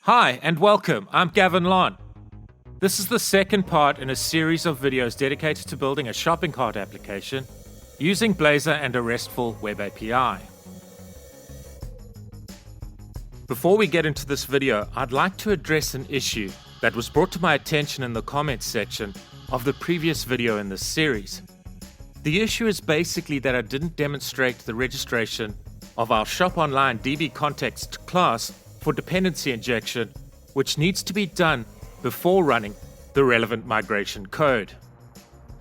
Hi and welcome, I'm Gavin Lon. This is the second part in a series of videos dedicated to building a shopping cart application using Blazor and a RESTful Web API. Before we get into this video, I'd like to address an issue that was brought to my attention in the comments section of the previous video in this series. The issue is basically that I didn't demonstrate the registration of our Shop Online DB context class for dependency injection, which needs to be done before running the relevant migration code.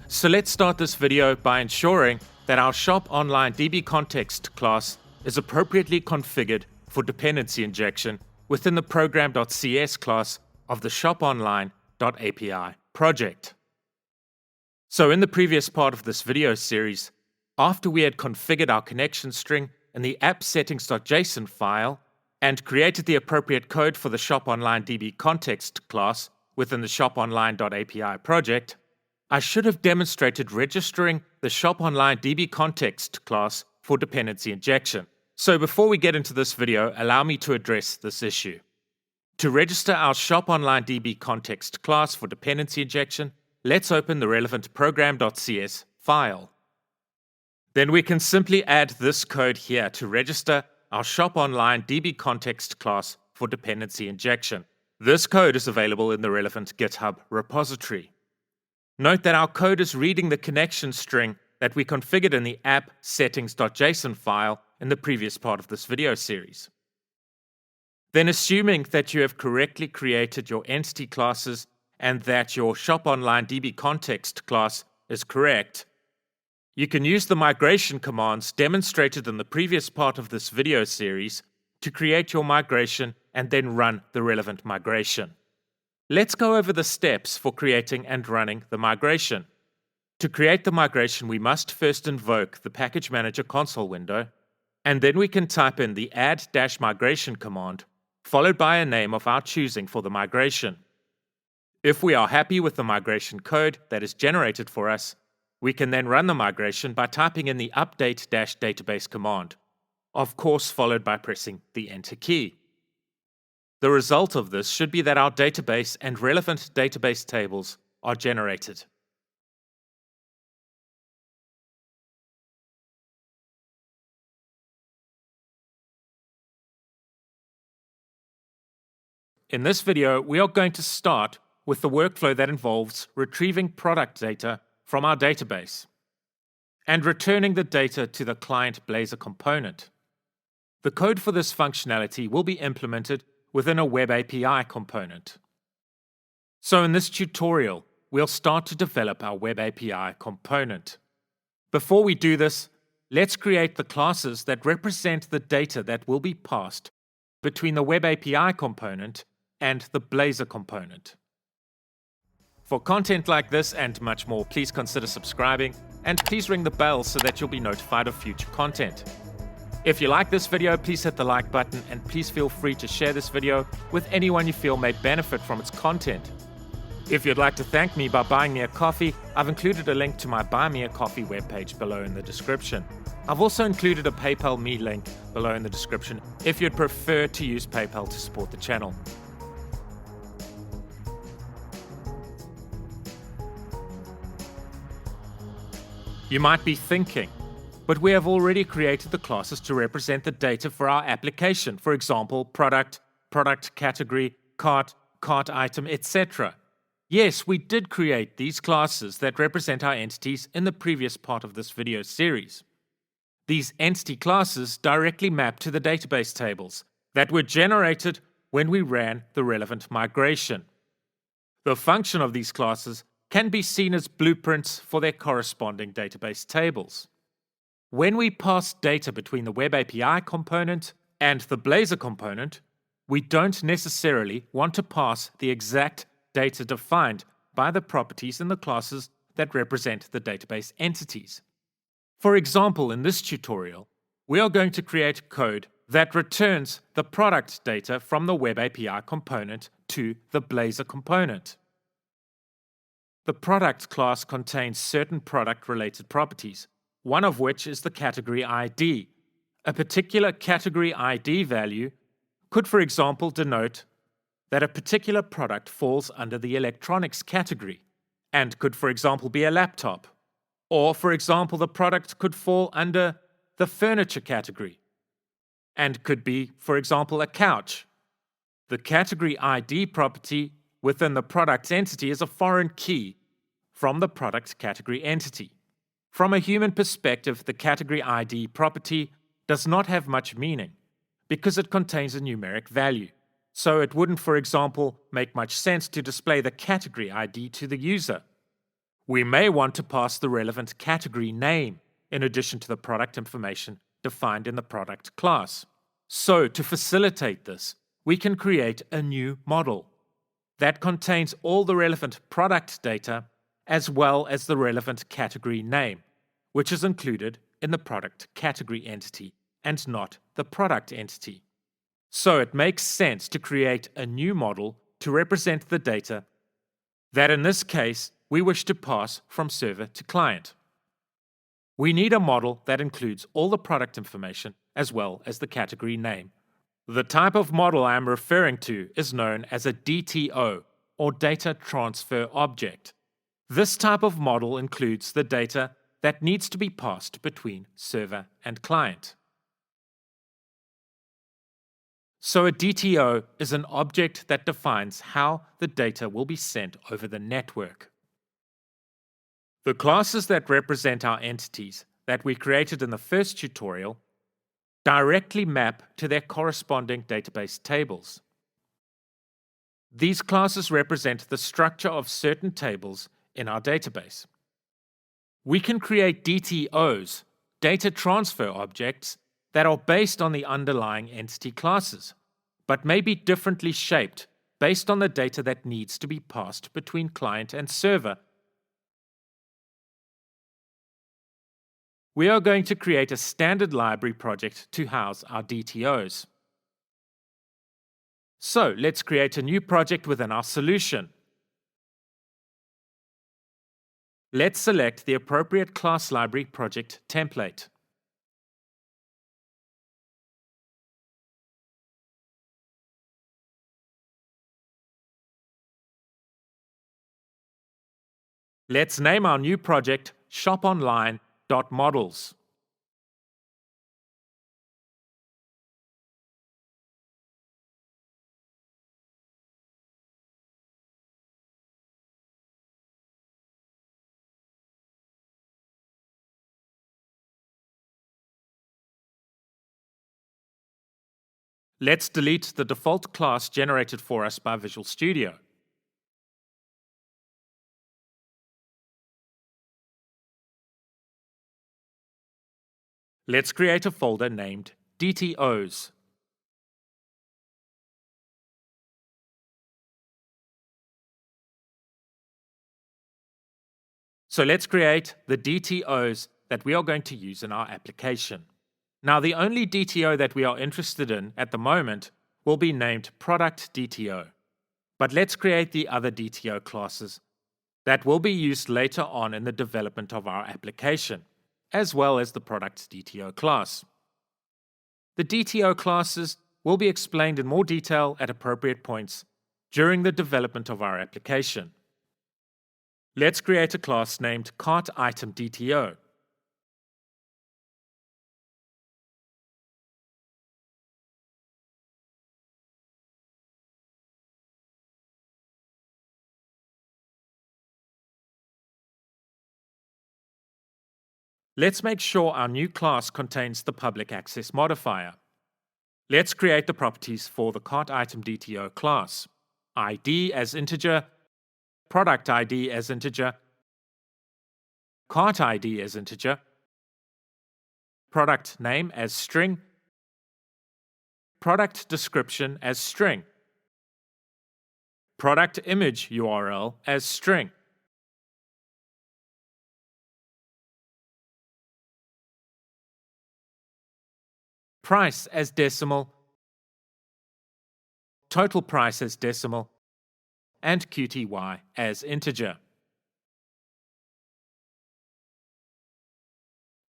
So let's start this video by ensuring that our Shop Online DB context class is appropriately configured for dependency injection within the program.cs class of the shoponline.api project. So in the previous part of this video series, after we had configured our connection string in the app-settings.json file and created the appropriate code for the Shop Online DB context class within the shoponline.api project, I should have demonstrated registering the Shop Online DB context class for dependency injection. So before we get into this video, allow me to address this issue. To register our Shop Online DB context class for dependency injection, let's open the relevant program.cs file. Then we can simply add this code here to register our Shop Online DB context class for dependency injection. This code is available in the relevant GitHub repository. Note that our code is reading the connection string that we configured in the app-settings.json file in the previous part of this video series. Then, assuming that you have correctly created your entity classes and that your Shop Online DB context class is correct, you can use the migration commands demonstrated in the previous part of this video series to create your migration and then run the relevant migration. Let's go over the steps for creating and running the migration. To create the migration, we must first invoke the Package Manager console window, and then we can type in the add-migration command, followed by a name of our choosing for the migration. If we are happy with the migration code that is generated for us, we can then run the migration by typing in the update-database command, of course followed by pressing the Enter key. The result of this should be that our database and relevant database tables are generated. In this video, we are going to start with the workflow that involves retrieving product data from our database and returning the data to the client Blazor component. The code for this functionality will be implemented within a Web API component. So in this tutorial, we'll start to develop our Web API component. Before we do this, let's create the classes that represent the data that will be passed between the Web API component and the Blazor component. For content like this and much more, please consider subscribing and please ring the bell so that you'll be notified of future content. If you like this video, please hit the like button and please feel free to share this video with anyone you feel may benefit from its content. If you'd like to thank me by buying me a coffee, I've included a link to my Buy Me a Coffee webpage below in the description. I've also included a PayPal Me link below in the description if you'd prefer to use PayPal to support the channel. You might be thinking, but we have already created the classes to represent the data for our application, for example, product, product category, cart, cart item, etc. Yes, we did create these classes that represent our entities in the previous part of this video series. These entity classes directly map to the database tables that were generated when we ran the relevant migration. The function of these classes can be seen as blueprints for their corresponding database tables. When we pass data between the Web API component and the Blazor component, we don't necessarily want to pass the exact data defined by the properties in the classes that represent the database entities. For example, in this tutorial, we are going to create code that returns the product data from the Web API component to the Blazor component. The product class contains certain product-related properties, one of which is the category ID. A particular category ID value could, for example, denote that a particular product falls under the electronics category and could, for example, be a laptop. Or, for example, the product could fall under the furniture category and could be, for example, a couch. The category ID property within the product entity is a foreign key from the product category entity. From a human perspective, the category ID property does not have much meaning because it contains a numeric value. So it wouldn't, for example, make much sense to display the category ID to the user. We may want to pass the relevant category name in addition to the product information defined in the product class. So to facilitate this, we can create a new model that contains all the relevant product data as well as the relevant category name, which is included in the product category entity and not the product entity. So it makes sense to create a new model to represent the data that in this case we wish to pass from server to client. We need a model that includes all the product information as well as the category name. The type of model I am referring to is known as a DTO, or Data Transfer Object. This type of model includes the data that needs to be passed between server and client. So a DTO is an object that defines how the data will be sent over the network. The classes that represent our entities that we created in the first tutorial directly map to their corresponding database tables. These classes represent the structure of certain tables in our database. We can create DTOs, data transfer objects, that are based on the underlying entity classes, but may be differently shaped based on the data that needs to be passed between client and server. We are going to create a standard library project to house our DTOs. So let's create a new project within our solution. Let's select the appropriate class library project template. Let's name our new project shoponline.models. Let's delete the default class generated for us by Visual Studio. Let's create a folder named DTOs. So let's create the DTOs that we are going to use in our application. Now, the only DTO that we are interested in at the moment will be named Product DTO. But let's create the other DTO classes that will be used later on in the development of our application, as well as the Product DTO class. The DTO classes will be explained in more detail at appropriate points during the development of our application. Let's create a class named Cart Item DTO. Let's make sure our new class contains the public access modifier. Let's create the properties for the Cart Item DTO class. ID as integer, Product ID as integer, Cart ID as integer, Product name as string, Product description as string, Product image URL as string. Price as decimal, total price as decimal, and QTY as integer.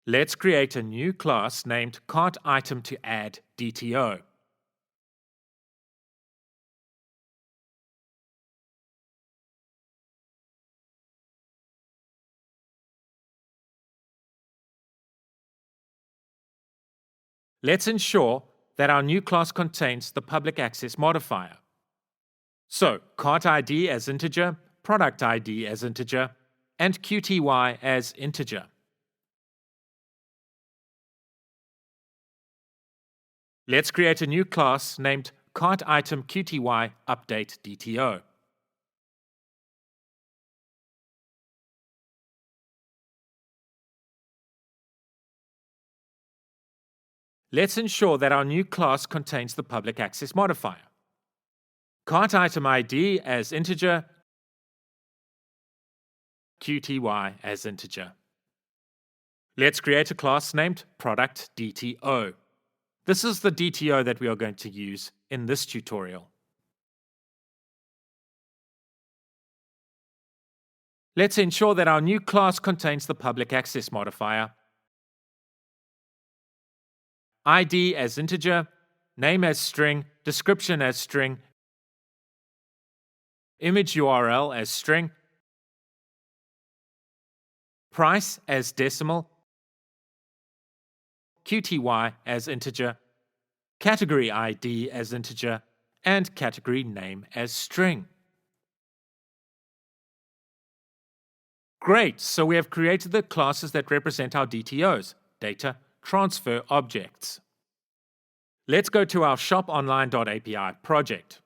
Let's create a new class named Cart Item to Add DTO. Let's ensure that our new class contains the public access modifier. So, cart ID as integer, product ID as integer, and QTY as integer. Let's create a new class named cart item QTY update DTO. Let's ensure that our new class contains the public access modifier. Cart item ID as integer, QTY as integer. Let's create a class named product DTO. This is the DTO that we are going to use in this tutorial. Let's ensure that our new class contains the public access modifier. ID as integer, name as string, description as string, image URL as string, price as decimal, QTY as integer, category ID as integer, and category name as string. Great, so we have created the classes that represent our DTOs, data transfer objects. Let's go to our shoponline.api project.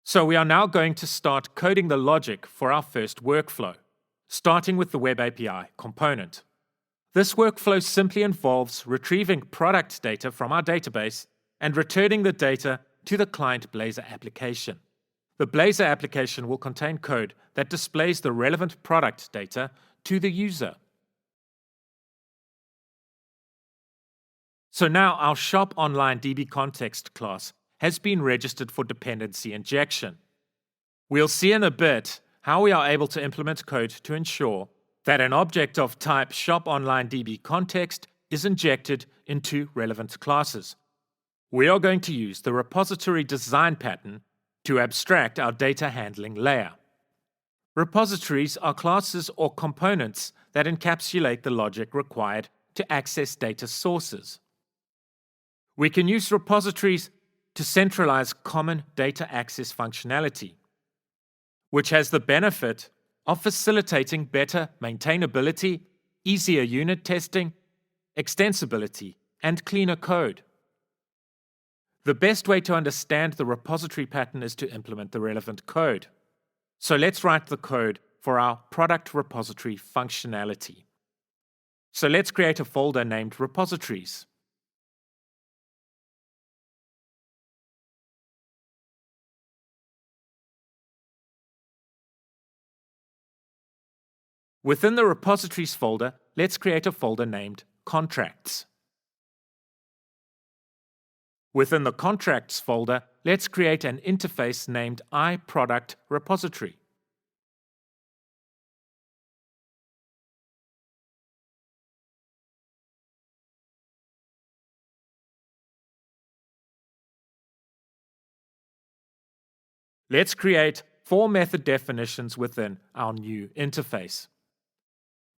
So we are now going to start coding the logic for our first workflow, starting with the Web API component. This workflow simply involves retrieving product data from our database and returning the data to the client Blazor application. The Blazor application will contain code that displays the relevant product data to the user. So now our shop online DB context class has been registered for dependency injection. We'll see in a bit how we are able to implement code to ensure that an object of type shop online DB context is injected into relevant classes. We are going to use the repository design pattern to abstract our data handling layer. Repositories are classes or components that encapsulate the logic required to access data sources. We can use repositories to centralize common data access functionality, which has the benefit of facilitating better maintainability, easier unit testing, extensibility, and cleaner code. The best way to understand the repository pattern is to implement the relevant code. So let's write the code for our product repository functionality. So let's create a folder named repositories. Within the repositories folder, let's create a folder named contracts. Within the contracts folder, let's create an interface named iProduct repository. Let's create 4 method definitions within our new interface.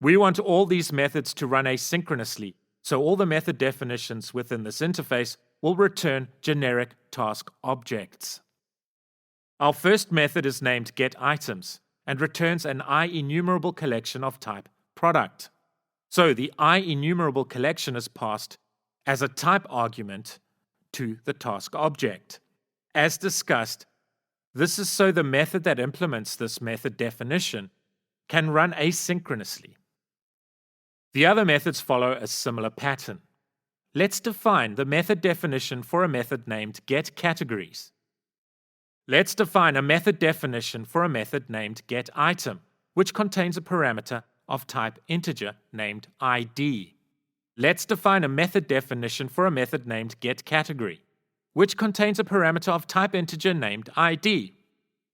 We want all these methods to run asynchronously, so all the method definitions within this interface will return generic task objects. Our first method is named getItems and returns an IEnumerable collection of type product. So the IEnumerable collection is passed as a type argument to the task object. As discussed, this is so the method that implements this method definition can run asynchronously. The other methods follow a similar pattern. Let's define the method definition for a method named getCategories. Let's define a method definition for a method named getItem, which contains a parameter of type integer named ID. Let's define a method definition for a method named getCategory, which contains a parameter of type integer named ID.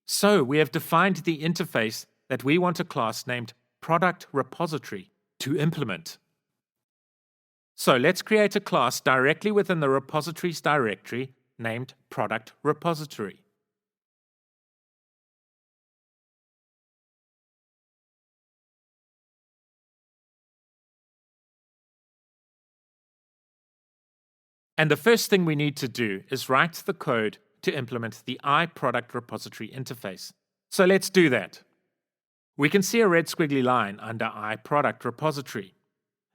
So we have defined the interface that we want a class named product repository to implement. So let's create a class directly within the repositories directory named product repository. And the first thing we need to do is write the code to implement the iProduct repository interface. So let's do that. We can see a red squiggly line under iProduct repository.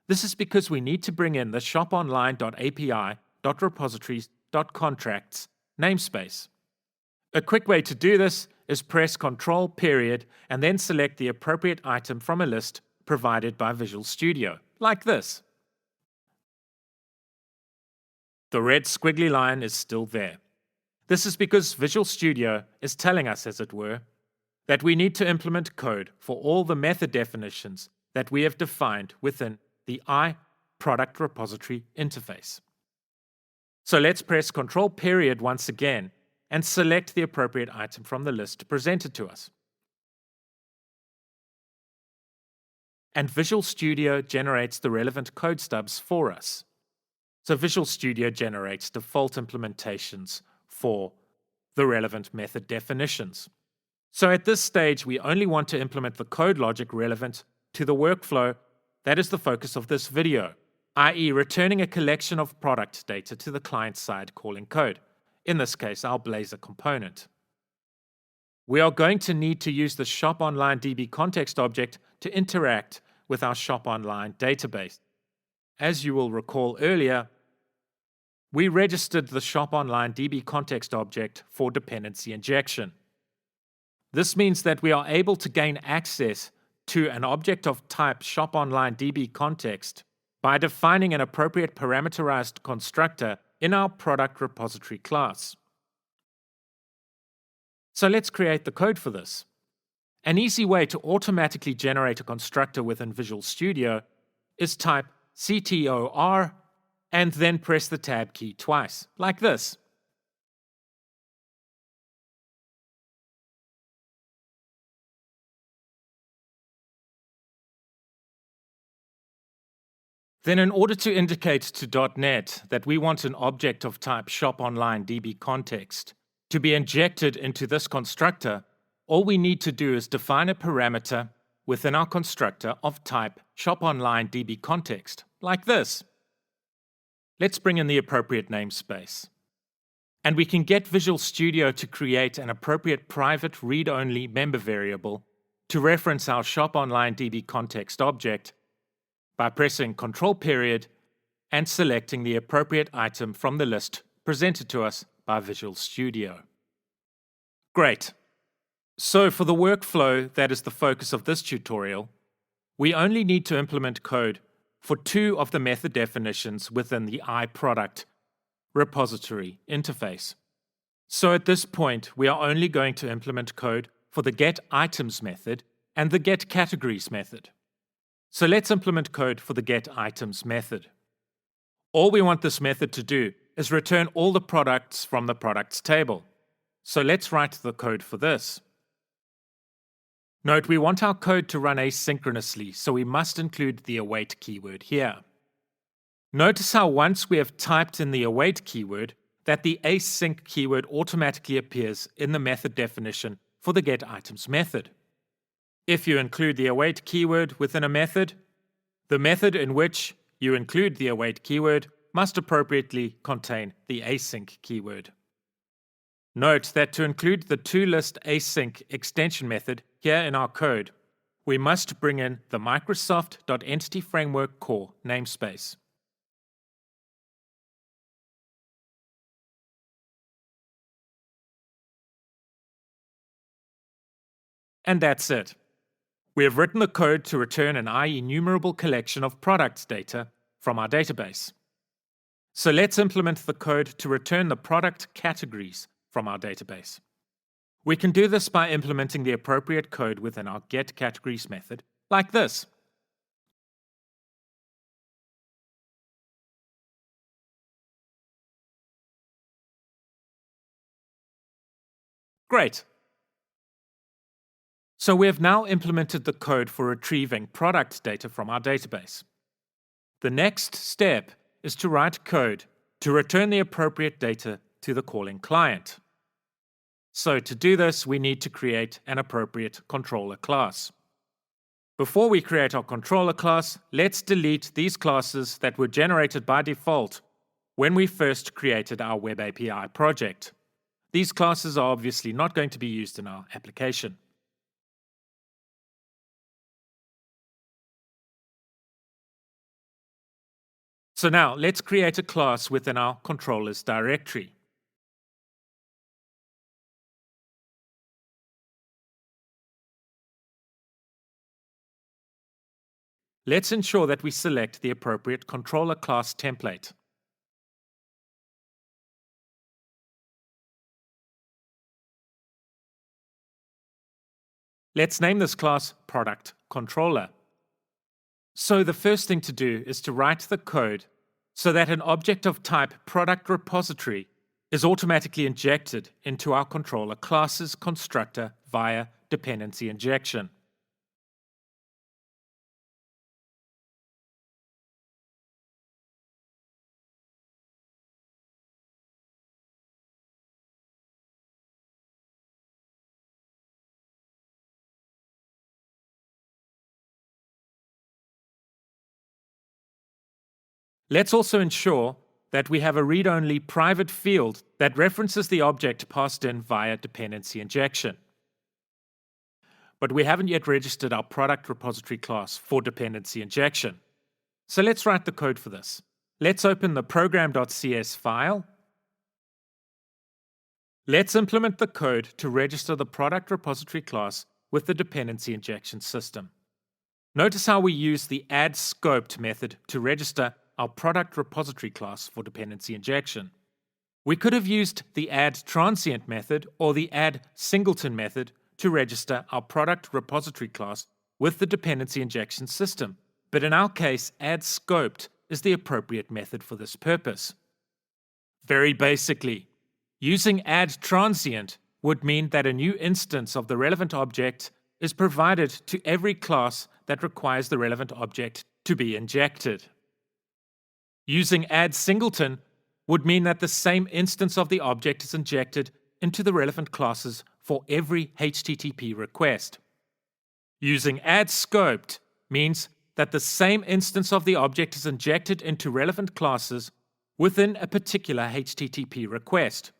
This is because we need to bring in the shoponline.api.repositories.contracts namespace. A quick way to do this is press Ctrl and then select the appropriate item from a list provided by Visual Studio, like this. The red squiggly line is still there. This is because Visual Studio is telling us, as it were, that we need to implement code for all the method definitions that we have defined within the iProduct repository interface. So let's press Ctrl once again and select the appropriate item from the list presented to us. And Visual Studio generates the relevant code stubs for us. So Visual Studio generates default implementations for the relevant method definitions. So at this stage, we only want to implement the code logic relevant to the workflow that is the focus of this video, i.e. returning a collection of product data to the client-side calling code, in this case our Blazor component. We are going to need to use the shoponline.db context object to interact with our shoponline database. As you will recall earlier, we registered the shoponline.db context object for dependency injection. This means that we are able to gain access to an object of type shoponline.db context by defining an appropriate parameterized constructor in our product repository class. So let's create the code for this. An easy way to automatically generate a constructor within Visual Studio is type ctor and then press the tab key twice, like this. Then in order to indicate to .NET that we want an object of type shoponline.db context to be injected into this constructor, all we need to do is define a parameter within our constructor of type shoponline.db context, like this. Let's bring in the appropriate namespace. And we can get Visual Studio to create an appropriate private read-only member variable to reference our shoponline.db context object by pressing Ctrl and selecting the appropriate item from the list presented to us by Visual Studio. Great. So for the workflow that is the focus of this tutorial, we only need to implement code for two of the method definitions within the iProduct repository interface. So at this point, we are only going to implement code for the getItems method and the getCategories method. So let's implement code for the getItems method. All we want this method to do is return all the products from the products table. So let's write the code for this. Note, we want our code to run asynchronously, so we must include the await keyword here. Notice how once we have typed in the await keyword, that the async keyword automatically appears in the method definition for the getItems method. If you include the await keyword within a method, the method in which you include the await keyword must appropriately contain the async keyword. Note that to include the toList async extension method here in our code, we must bring in the Microsoft.EntityFramework Core namespace. And that's it. We have written the code to return an enumerable collection of products data from our database. So let's implement the code to return the product categories from our database. We can do this by implementing the appropriate code within our getCategories method, like this. Great. So we have now implemented the code for retrieving product data from our database. The next step is to write code to return the appropriate data to the calling client. So to do this, we need to create an appropriate controller class. Before we create our controller class, let's delete these classes that were generated by default when we first created our Web API project. These classes are obviously not going to be used in our application. So now let's create a class within our controllers directory. Let's ensure that we select the appropriate controller class template. Let's name this class Product Controller. So the first thing to do is to write the code so that an object of type product repository is automatically injected into our controller class's constructor via dependency injection. Let's also ensure that we have a read-only private field that references the object passed in via dependency injection. But we haven't yet registered our product repository class for dependency injection. So let's write the code for this. Let's open the program.cs file. Let's implement the code to register the product repository class with the dependency injection system. Notice how we use the add_scoped method to register our product repository class for dependency injection. We could have used the add_transient method or the add_singleton method to register our product repository class with the dependency injection system, but in our case, add_scoped is the appropriate method for this purpose. Very basically, using add_transient would mean that a new instance of the relevant object is provided to every class that requires the relevant object to be injected. Using add_singleton would mean that the same instance of the object is injected into the relevant classes for every HTTP request. Using add_scoped means that the same instance of the object is injected into relevant classes within a particular HTTP request.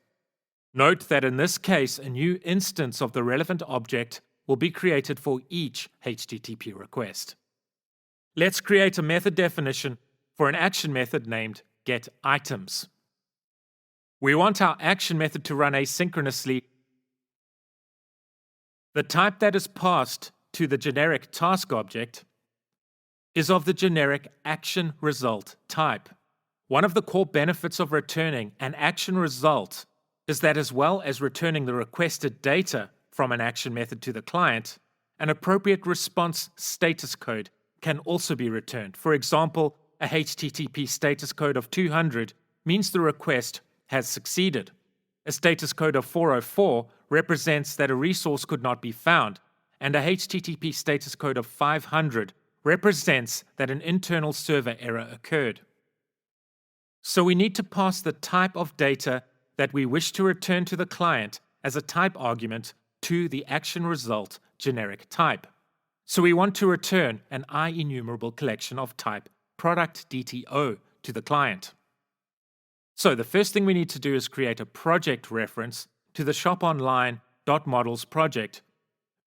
Note that in this case, a new instance of the relevant object will be created for each HTTP request. Let's create a method definition for an action method named getItems. We want our action method to run asynchronously. The type that is passed to the generic task object is of the generic action result type. One of the core benefits of returning an action result is that, as well as returning the requested data from an action method to the client, an appropriate response status code can also be returned. For example, a HTTP status code of 200 means the request has succeeded. A status code of 404 represents that a resource could not be found, and a HTTP status code of 500 represents that an internal server error occurred. So we need to pass the type of data that we wish to return to the client as a type argument to the action result generic type. So we want to return an IEnumerable collection of type product DTO to the client. So the first thing we need to do is create a project reference to the shoponline.models project,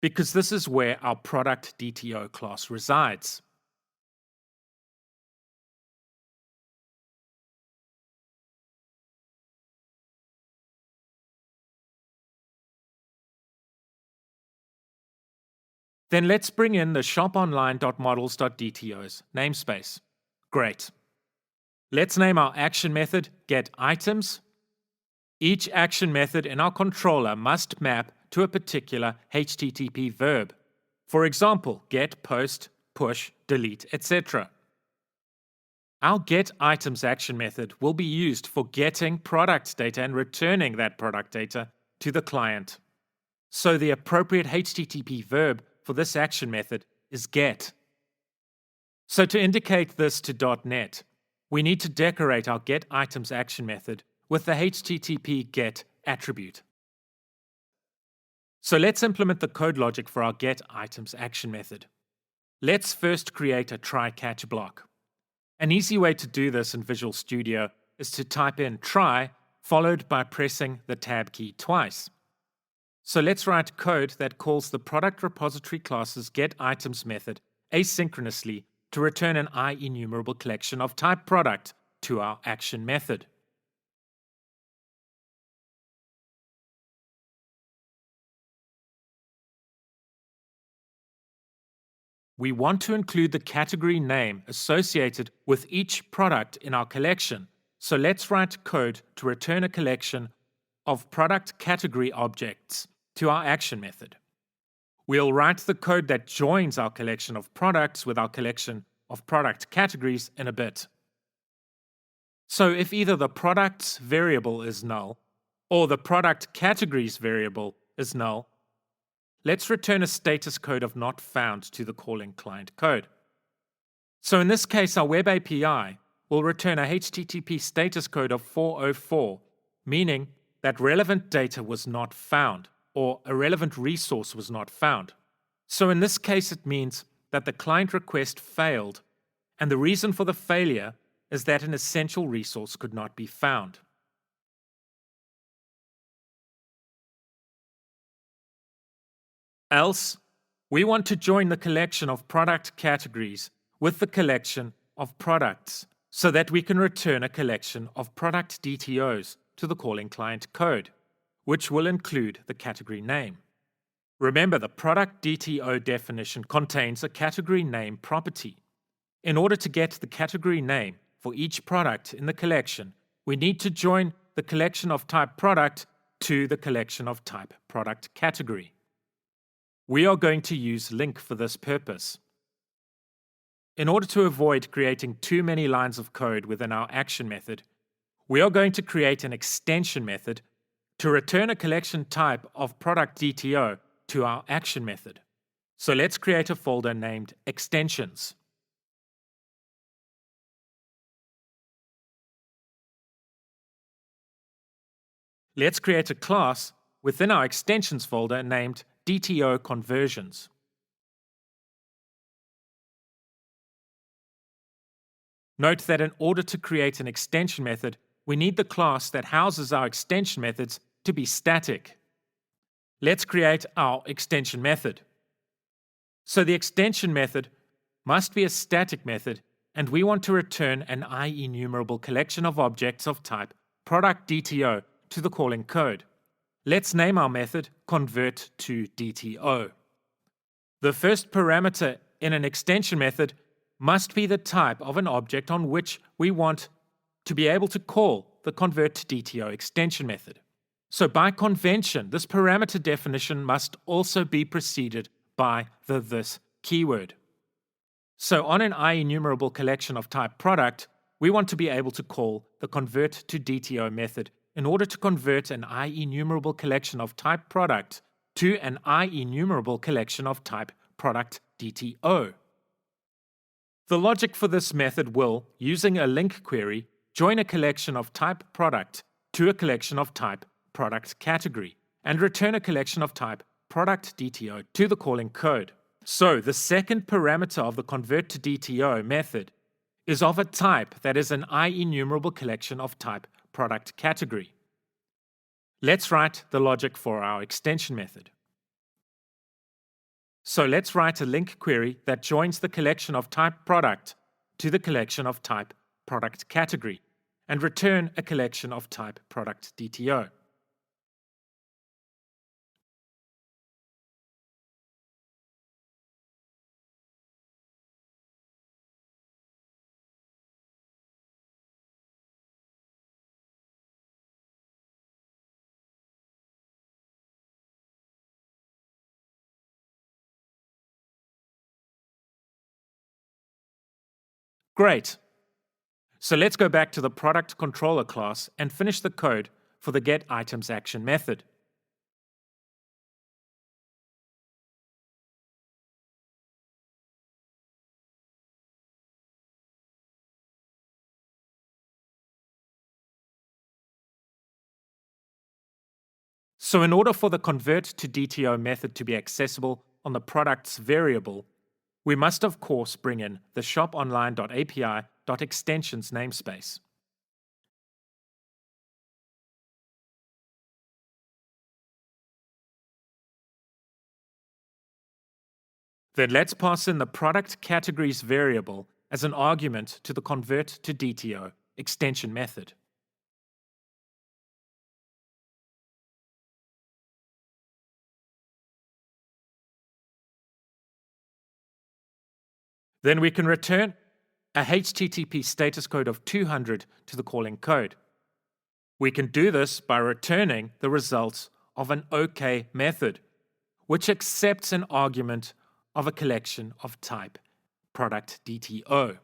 because this is where our product DTO class resides. Then let's bring in the shoponline.models.dto's namespace. Great. Let's name our action method getItems. Each action method in our controller must map to a particular HTTP verb. For example, get, post, push, delete, etc. Our getItems action method will be used for getting product data and returning that product data to the client. So the appropriate HTTP verb for this action method is get. So to indicate this to .NET, we need to decorate our getItems action method with the HTTP get attribute. So let's implement the code logic for our getItems action method. Let's first create a try-catch block. An easy way to do this in Visual Studio is to type in try, followed by pressing the tab key twice. So let's write code that calls the product repository class's getItems method asynchronously to return an IEnumerable collection of type product to our action method. We want to include the category name associated with each product in our collection, so let's write code to return a collection of product category objects to our action method. We'll write the code that joins our collection of products with our collection of product categories in a bit. So if either the products variable is null or the product categories variable is null, let's return a status code of not found to the calling client code. So in this case, our Web API will return a HTTP status code of 404, meaning that relevant data was not found, or a relevant resource was not found. So in this case, it means that the client request failed, and the reason for the failure is that an essential resource could not be found. Else, we want to join the collection of product categories with the collection of products so that we can return a collection of product DTOs to the calling client code, which will include the category name. Remember, the product DTO definition contains a category name property. In order to get the category name for each product in the collection, we need to join the collection of type product to the collection of type product category. We are going to use link for this purpose. In order to avoid creating too many lines of code within our action method, we are going to create an extension method to return a collection type of product DTO to our action method. So let's create a folder named extensions. Let's create a class within our extensions folder named DTO conversions. Note that in order to create an extension method, we need the class that houses our extension methods to be static. Let's create our extension method. So the extension method must be a static method, and we want to return an IEnumerable collection of objects of type product DTO to the calling code. Let's name our method convert to DTO. The first parameter in an extension method must be the type of an object on which we want to be able to call the convert to DTO extension method. So by convention, this parameter definition must also be preceded by the this keyword. So on an IEnumerable collection of type product, we want to be able to call the convert to DTO method in order to convert an IEnumerable collection of type product to an IEnumerable collection of type product DTO. The logic for this method will, using a link query, join a collection of type product to a collection of type product category and return a collection of type product DTO to the calling code. So the second parameter of the convert to DTO method is of a type that is an IEnumerable collection of type product category. Let's write the logic for our extension method. So let's write a link query that joins the collection of type product to the collection of type product category and return a collection of type product DTO. Great. So let's go back to the product controller class and finish the code for the getItems action method. So in order for the convert to DTO method to be accessible on the product's variable, we must of course bring in the shoponline.api.extensions namespace. Then let's pass in the product categories variable as an argument to the convert to DTO extension method. Then we can return a HTTP status code of 200 to the calling code. We can do this by returning the results of an OK method, which accepts an argument of a collection of type product DTO.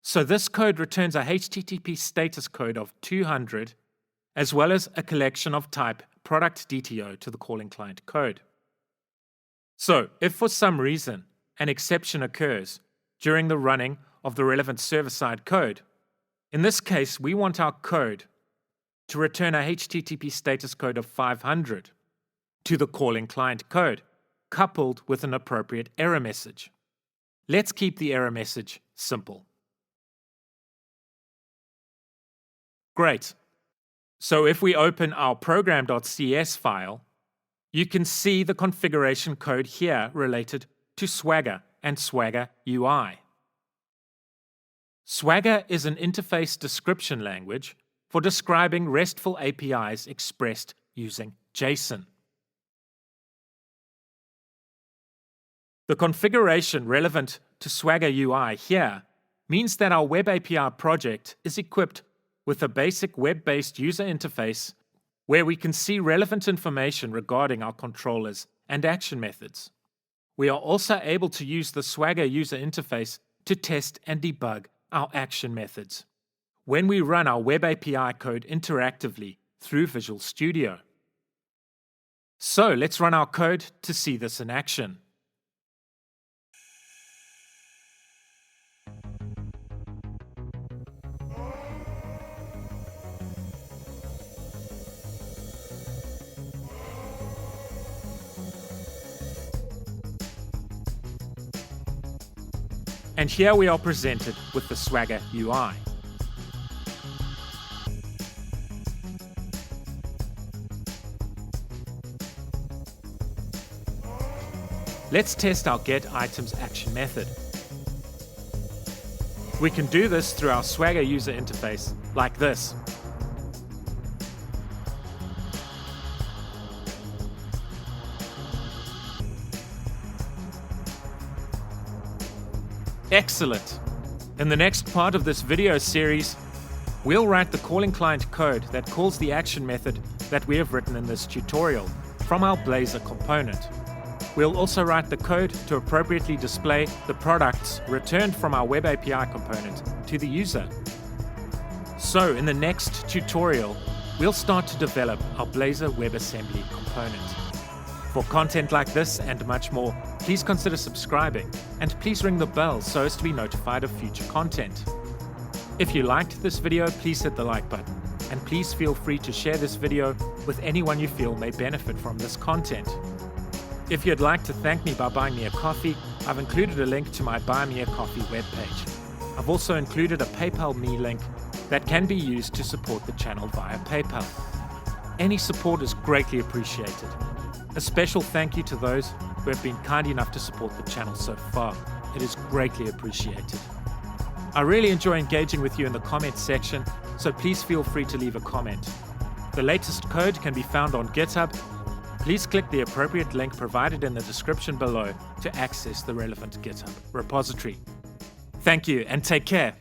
So this code returns a HTTP status code of 200 as well as a collection of type product DTO to the calling client code. So if for some reason an exception occurs during the running of the relevant server-side code, in this case we want our code to return a HTTP status code of 500 to the calling client code, coupled with an appropriate error message. Let's keep the error message simple. Great. So if we open our program.cs file, you can see the configuration code here related to Swagger and Swagger UI. Swagger is an interface description language for describing RESTful APIs expressed using JSON. The configuration relevant to Swagger UI here means that our Web API project is equipped with a basic web-based user interface where we can see relevant information regarding our controllers and action methods. We are also able to use the Swagger user interface to test and debug our action methods when we run our Web API code interactively through Visual Studio. So let's run our code to see this in action. And here we are presented with the Swagger UI. Let's test our getItems action method. We can do this through our Swagger user interface like this. Excellent! In the next part of this video series, we'll write the calling client code that calls the action method that we have written in this tutorial from our Blazor component. We'll also write the code to appropriately display the products returned from our Web API component to the user. So in the next tutorial, we'll start to develop our Blazor WebAssembly component. For content like this and much more, please consider subscribing and please ring the bell so as to be notified of future content. If you liked this video, please hit the like button and please feel free to share this video with anyone you feel may benefit from this content. If you'd like to thank me by buying me a coffee, I've included a link to my Buy Me a Coffee webpage. I've also included a PayPal Me link that can be used to support the channel via PayPal. Any support is greatly appreciated. A special thank you to those who have been kind enough to support the channel so far. It is greatly appreciated. I really enjoy engaging with you in the comments section, so please feel free to leave a comment. The latest code can be found on GitHub. Please click the appropriate link provided in the description below to access the relevant GitHub repository. Thank you and take care.